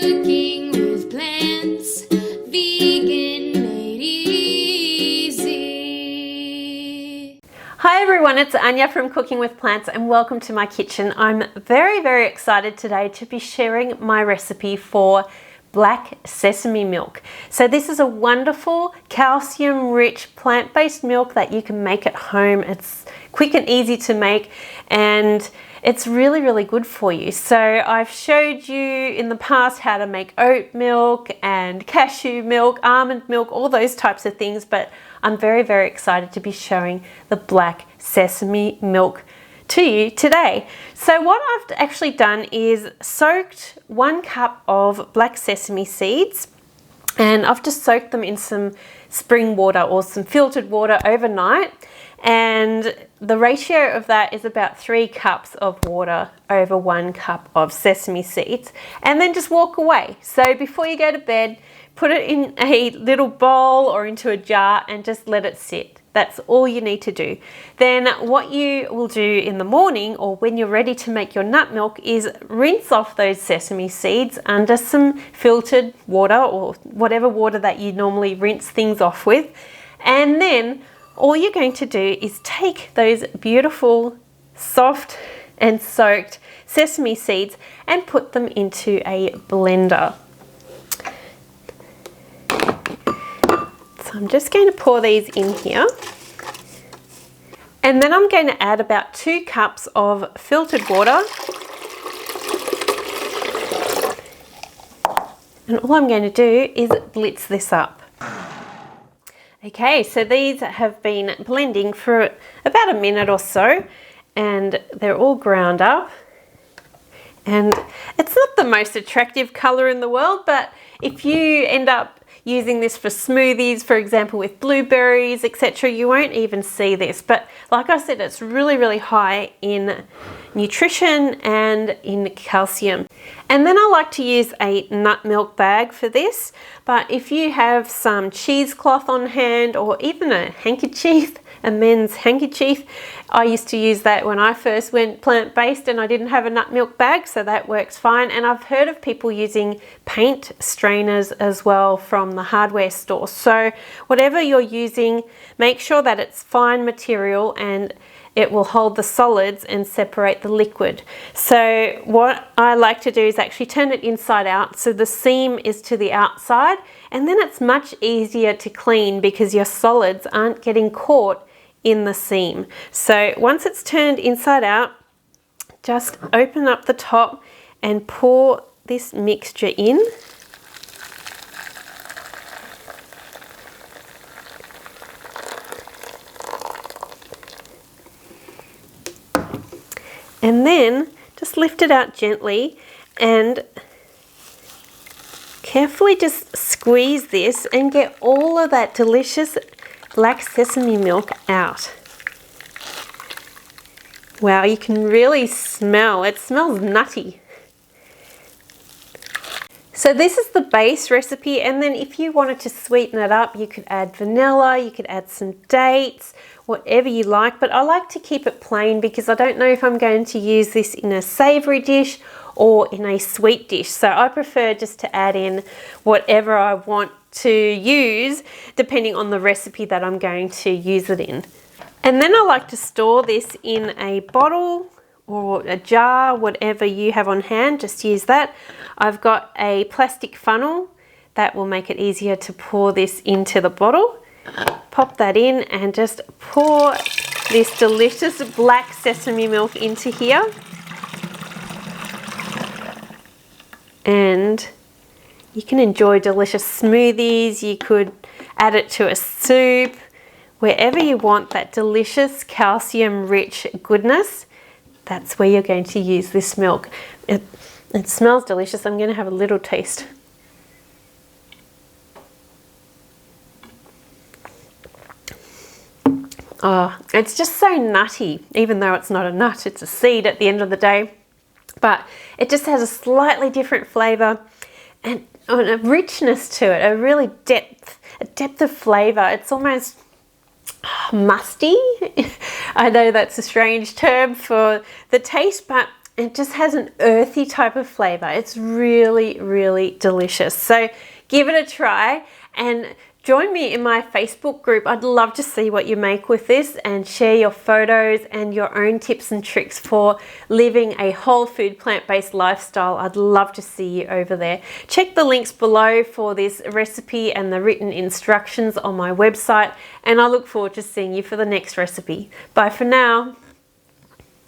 Cooking with plants, vegan made easy. Hi everyone, it's Anja from Cooking with Plants and welcome to my kitchen. I'm very excited today to be sharing my recipe for black sesame milk. So this is a wonderful calcium-rich plant-based milk that you can make at home. It's quick and easy to make and it's really good for you. So I've showed you in the past how to make oat milk and cashew milk, almond milk, all those types of things, but I'm very excited to be showing the black sesame milk to you today. So what I've actually done is soaked 1 cup of black sesame seeds, and I've just soaked them in some spring water or some filtered water overnight, and the ratio of that is about 3 cups of water over 1 cup of sesame seeds, and then just walk away. So before you go to bed, put it in a little bowl or into a jar and just let it sit. That's all you need to do. Then what you will do in the morning or when you're ready to make your nut milk is rinse off those sesame seeds under some filtered water or whatever water that you normally rinse things off with. And then all you're going to do is take those beautiful, soft and soaked sesame seeds and put them into a blender. So I'm just going to pour these in here. And then I'm going to add about 2 cups of filtered water. And all I'm going to do is blitz this up. Okay, so these have been blending for about a minute or so, and they're all ground up. And it's not the most attractive color in the world, but if you end up using this for smoothies, for example, with blueberries, etc., you won't even see this. But like I said, it's really high in nutrition and in calcium. And then I like to use a nut milk bag for this, but if you have some cheesecloth on hand or even a handkerchief, a men's handkerchief, I used to use that when I first went plant-based and I didn't have a nut milk bag, so that works fine. And I've heard of people using paint strainers as well from the hardware store. So whatever you're using, make sure that it's fine material and it will hold the solids and separate the liquid. So what I like to do is actually turn it inside out so the seam is to the outside, and then it's much easier to clean because your solids aren't getting caught in the seam. So once it's turned inside out, just open up the top and pour this mixture in. And then just lift it out gently and carefully just squeeze this and get all of that delicious black sesame milk out. Wow, you can really smell, it smells nutty. So this is the base recipe, and then if you wanted to sweeten it up, you could add vanilla, you could add some dates, whatever you like, but I like to keep it plain because I don't know if I'm going to use this in a savory dish or in a sweet dish. So I prefer just to add in whatever I want to use depending on the recipe that I'm going to use it in. And then I like to store this in a bottle or a jar, whatever you have on hand, just use that. I've got a plastic funnel that will make it easier to pour this into the bottle. Pop that in and just pour this delicious black sesame milk into here. And you can enjoy delicious smoothies, you could add it to a soup, wherever you want that delicious calcium-rich goodness, that's where you're going to use this milk. It smells delicious. I'm going to have a little taste. Oh, it's just so nutty, even though it's not a nut, it's a seed at the end of the day. But it just has a slightly different flavour and a richness to it, a really depth of flavour. It's almost musty. I know that's a strange term for the taste, but It just has an earthy type of flavor. It's really, really delicious. So give it a try and join me in my Facebook group. I'd love to see what you make with this and share your photos and your own tips and tricks for living a whole food plant-based lifestyle. I'd love to see you over there. Check the links below for this recipe and the written instructions on my website, and I look forward to seeing you for the next recipe. Bye for now.